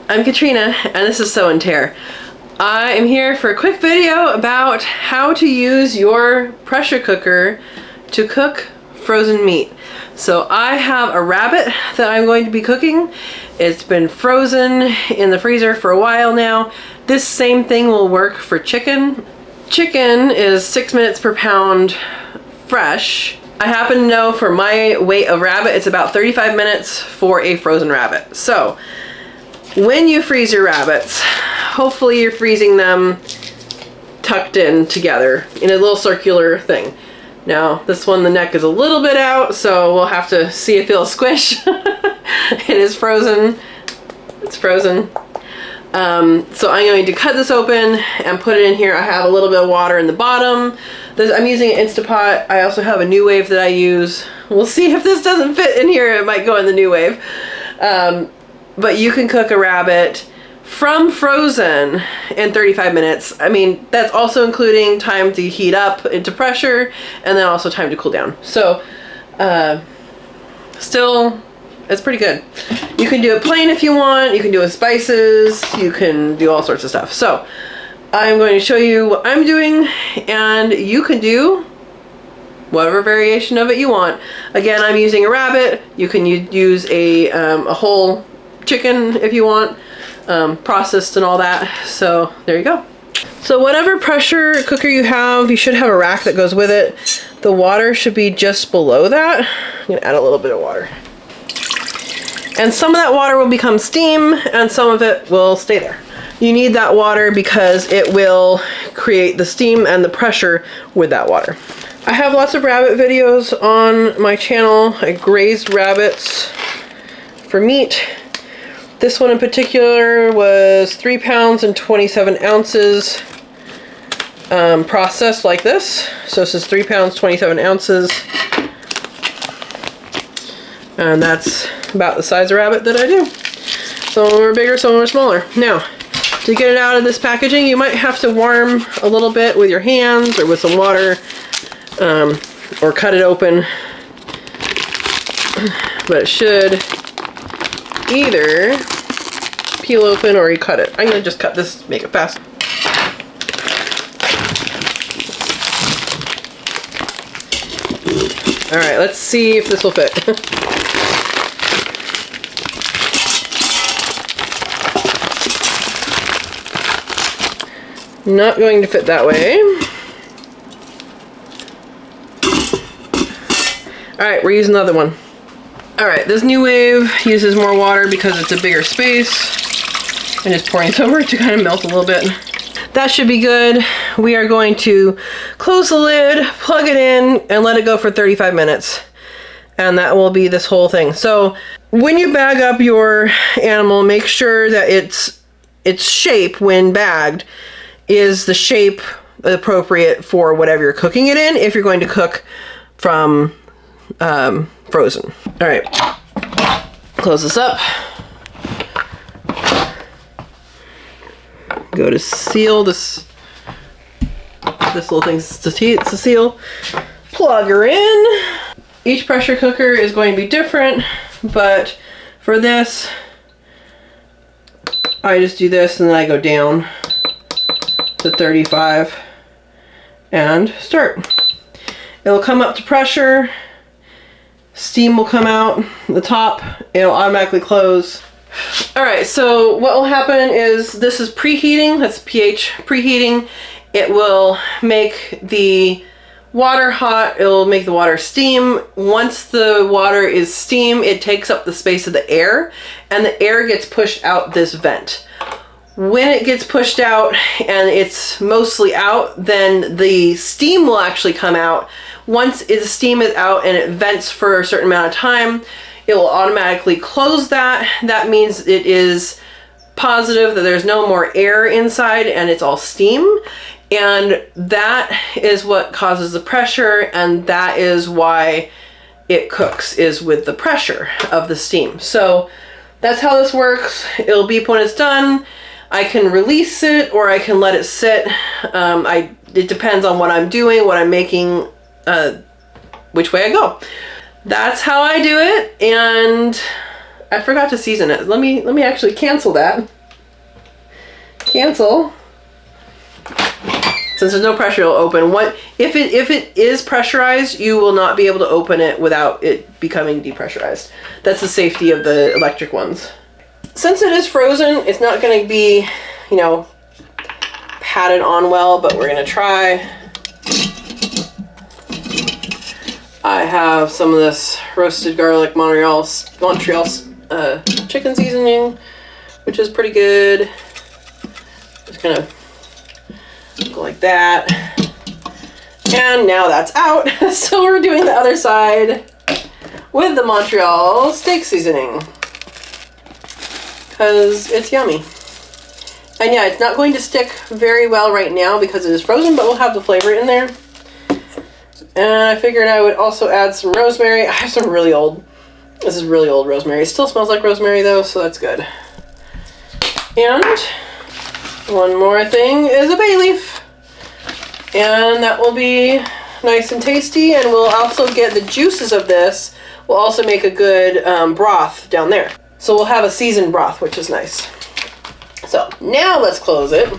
I'm Katrina, and this is Sew and Tare. I am here for a quick video about how to use your pressure cooker to cook frozen meat. So I have a rabbit that I'm going to be cooking. It's been frozen in the freezer for a while now. This same thing will work for chicken. Chicken is 6 minutes per pound fresh. I happen to know for my weight of rabbit, it's about 35 minutes for a frozen rabbit. So when you freeze your rabbits, hopefully you're freezing them tucked in together in a little circular thing. Now this one, the neck is a little bit out, so we'll have to see if it'll squish. It is frozen. It's frozen. So I'm going to cut this open and put it in here. I have a little bit of water in the bottom. I'm using an Instapot. I also have a New Wave that I use. We'll see if this doesn't fit in here. It might go in the New Wave. But you can cook a rabbit from frozen in 35 minutes. I mean, that's also including time to heat up into pressure and then also time to cool down. So still, it's pretty good. You can do it plain if you want. You can do it with spices. You can do all sorts of stuff. So I'm going to show you what I'm doing, and you can do whatever variation of it you want. Again, I'm using a rabbit. You can use a whole chicken if you want, processed and all that. So there you go. So whatever pressure cooker you have, you should have a rack that goes with it. The water should be just below that. I'm gonna add a little bit of water. And some of that water will become steam and some of it will stay there. You need that water because it will create the steam and the pressure with that water. I have lots of rabbit videos on my channel. I grazed rabbits for meat. This one in particular was 3 pounds and 27 ounces processed like this. So this is 3 pounds, 27 ounces. And that's about the size of rabbit that I do. Some of them are bigger, some of them are smaller. Now, to get it out of this packaging, you might have to warm a little bit with your hands or with some water, or cut it open. But it should either peel open or you cut it. I'm gonna just cut this, make it fast. All right, let's see if this will fit. Not going to fit that way. All right, we're using another one. All right, this New Wave uses more water because it's a bigger space. I'm just pouring it over to kind of melt a little bit. That should be good. We are going to close the lid, plug it in, and let it go for 35 minutes. And that will be this whole thing. So when you bag up your animal, make sure that its shape when bagged is the shape appropriate for whatever you're cooking it in if you're going to cook from frozen. All right, close this up. Go to seal this little thing to seal. Plug her in. Each pressure cooker is going to be different, but for this, I just do this and then I go down to 35 and start. It'll come up to pressure. Steam will come out the top. It'll automatically close. All right, so what will happen is this is preheating. That's pH preheating. It will make the water hot. It'll make the water steam. Once the water is steam, it takes up the space of the air, and the air gets pushed out this vent. When it gets pushed out and it's mostly out, then the steam will actually come out. Once the steam is out and it vents for a certain amount of time, it will automatically close that. That means it is positive that there's no more air inside and it's all steam. And that is what causes the pressure, and that is why it cooks, is with the pressure of the steam. So that's how this works. It'll beep when it's done. I can release it or I can let it sit. It depends on what I'm doing, what I'm making, which way I go. That's how I do it, and I forgot to season it. Let me actually cancel that. cancel. Since there's no pressure, it'll open. If it is pressurized, you will not be able to open it without it becoming depressurized. That's the safety of the electric ones. Since it is frozen, it's not going to be, you know, patted on well, but we're going to try. I have some of this roasted garlic Montreal chicken seasoning, which is pretty good. Just gonna go like that. And now that's out. So we're doing the other side with the Montreal steak seasoning, because it's yummy. And yeah, it's not going to stick very well right now because it is frozen, but we'll have the flavor in there. And I figured I would also add some rosemary. I have some really old, this is really old rosemary. It still smells like rosemary though, so that's good. And one more thing is a bay leaf. And that will be nice and tasty, and we'll also get the juices of this. We'll also make a good broth down there. So we'll have a seasoned broth, which is nice. So now let's close it.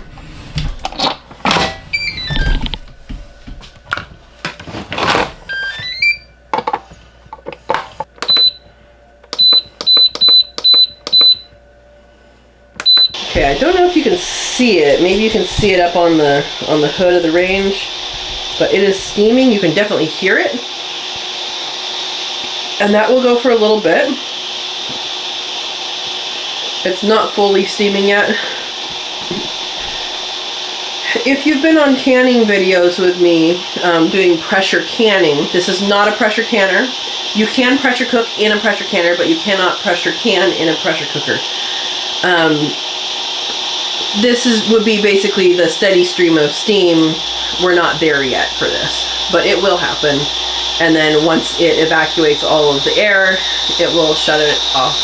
Okay, I don't know if you can see it. Maybe you can see it up on the hood of the range, but it is steaming. You can definitely hear it. And that will go for a little bit. It's not fully steaming yet. If you've been on canning videos with me doing pressure canning, this is not a pressure canner. You can pressure cook in a pressure canner, but you cannot pressure can in a pressure cooker. This would be basically the steady stream of steam. We're not there yet for this, but it will happen. And then once it evacuates all of the air, it will shut it off.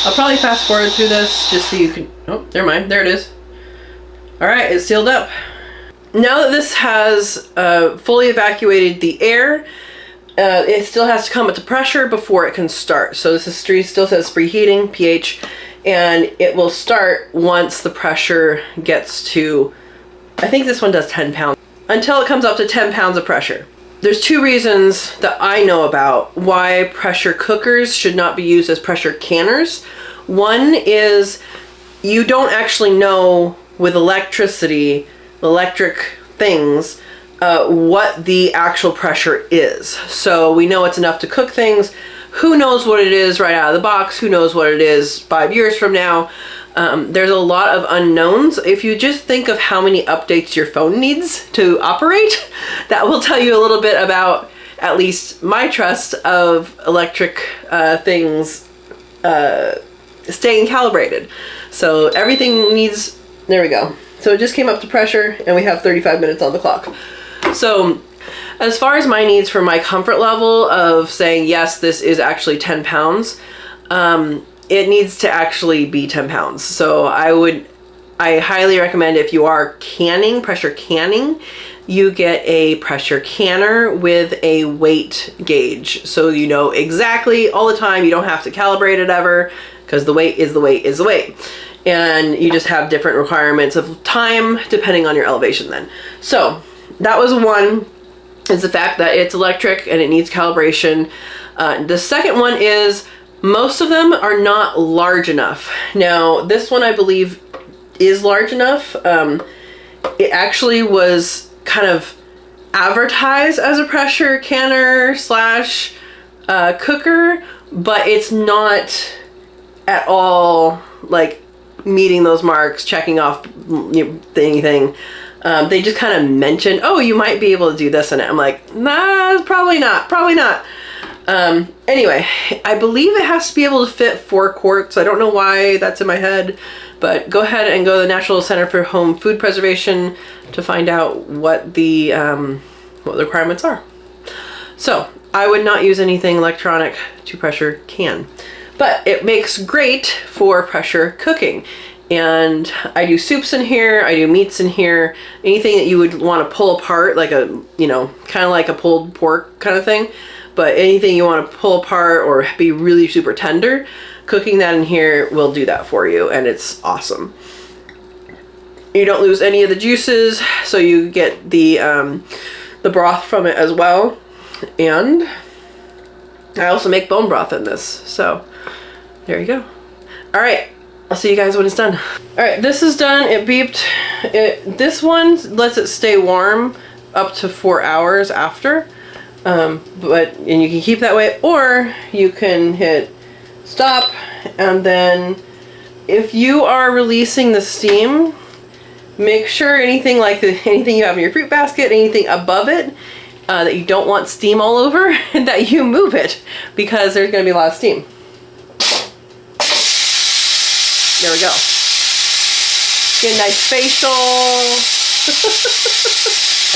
I'll probably fast forward through this just so you can, oh, never mind, there it is. All right, it's sealed up. Now that this has fully evacuated the air, it still has to come up to pressure before it can start. So this is still says preheating, pH, and it will start once the pressure gets to, I think this one does 10 pounds, until it comes up to 10 pounds of pressure. There's two reasons that I know about why pressure cookers should not be used as pressure canners. One is you don't actually know with electricity, electric things, what the actual pressure is. So we know it's enough to cook things. Who knows what it is right out of the box? Who knows what it is 5 years from now? There's a lot of unknowns. If you just think of how many updates your phone needs to operate, that will tell you a little bit about at least my trust of electric things staying calibrated. So everything needs, there we go. So it just came up to pressure and we have 35 minutes on the clock. So as far as my needs for my comfort level of saying, yes, this is actually 10 pounds, it needs to actually be 10 pounds. So I highly recommend, if you are canning, pressure canning, you get a pressure canner with a weight gauge. So you know exactly all the time, you don't have to calibrate it ever, because the weight is the weight is the weight. And you just have different requirements of time depending on your elevation then. So that was one, is the fact that it's electric and it needs calibration. The second one is most of them are not large enough. Now this one I believe is large enough. It actually was kind of advertised as a pressure canner slash cooker, but it's not at all like meeting those marks, checking off anything. They just kind of mentioned, oh, you might be able to do this in it. I'm like, nah, probably not, probably not. Anyway, I believe it has to be able to fit 4 quarts. I don't know why that's in my head, but go ahead and go to the National Center for Home Food Preservation to find out what the requirements are. So I would not use anything electronic to pressure can, but it makes great for pressure cooking. And I do soups in here, I do meats in here, anything that you would want to pull apart, like a, you know, kind of like a pulled pork kind of thing. But anything you want to pull apart or be really super tender, cooking that in here will do that for you, and it's awesome. You don't lose any of the juices, so you get the broth from it as well. And I also make bone broth in this, so there you go. All right, I'll see you guys when it's done. All right, this is done. It beeped. This one lets it stay warm up to 4 hours after. And you can keep that way, or you can hit stop, and then if you are releasing the steam, make sure anything anything you have in your fruit basket, anything above it that you don't want steam all over, that you move it, because there's going to be a lot of steam. There we go. Get a nice facial.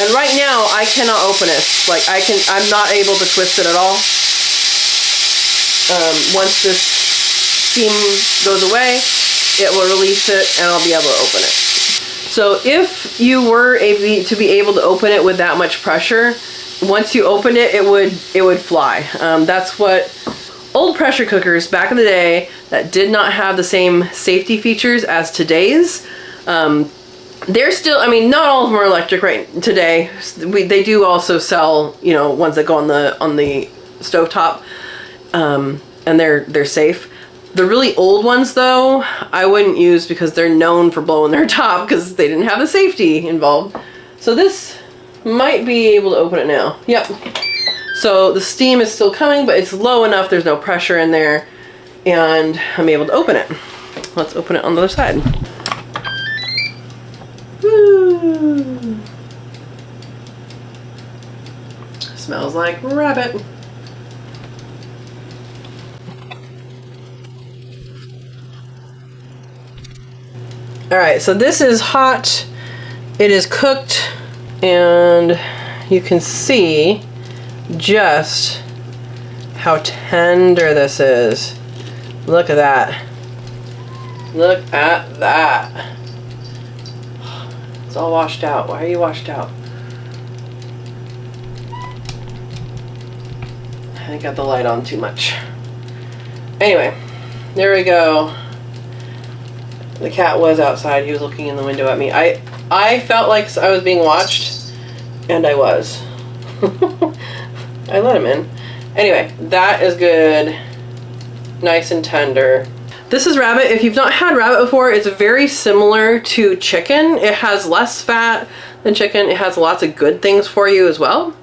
And right now I cannot open it. Like I'm not able to twist it at all. Once this steam goes away, it will release it and I'll be able to open it. So if you were to be able to open it with that much pressure, once you opened it, it would fly. That's what old pressure cookers back in the day that did not have the same safety features as today's. They're still, I mean, not all of them are electric right today. They do also sell, you know, ones that go on the stovetop, and they're safe. The really old ones though, I wouldn't use because they're known for blowing their top because they didn't have the safety involved. So this might be able to open it now. Yep. So the steam is still coming, but it's low enough, there's no pressure in there, and I'm able to open it. Let's open it on the other side. Woo. Smells like rabbit. All right, so this is hot. It is cooked, and you can see just how tender this is. Look at that. Look at that. It's all washed out. Why are you washed out? I think I got the light on too much. Anyway, there we go. The cat was outside. He was looking in the window at me. I felt like I was being watched, and I was. I let him in. Anyway, that is good. Nice and tender. This is rabbit. If you've not had rabbit before, it's very similar to chicken. It has less fat than chicken. It has lots of good things for you as well.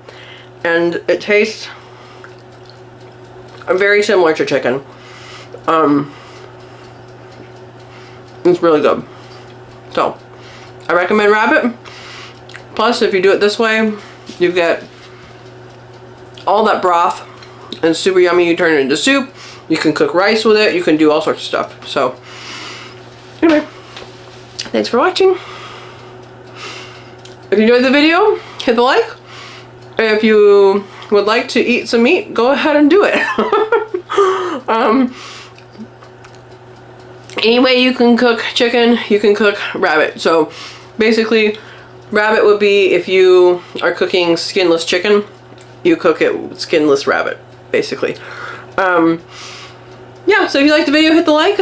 And it tastes very similar to chicken. It's really good. So, I recommend rabbit. Plus, if you do it this way, you get all that broth and super yummy. You turn it into soup. You can cook rice with it. You can do all sorts of stuff. So, anyway, thanks for watching. If you enjoyed the video, hit the like. If you would like to eat some meat, go ahead and do it. Any way you can cook chicken, you can cook rabbit. So basically, rabbit would be if you are cooking skinless chicken, you cook it with skinless rabbit, basically. Yeah, so if you liked the video, hit the like.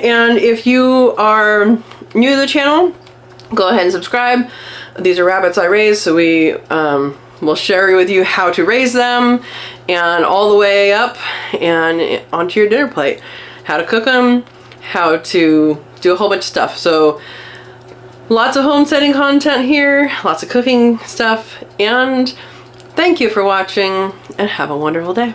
And if you are new to the channel, go ahead and subscribe. These are rabbits I raised, so we will share with you how to raise them and all the way up and onto your dinner plate. How to cook them, how to do a whole bunch of stuff. So lots of homesteading content here, lots of cooking stuff, and thank you for watching and have a wonderful day.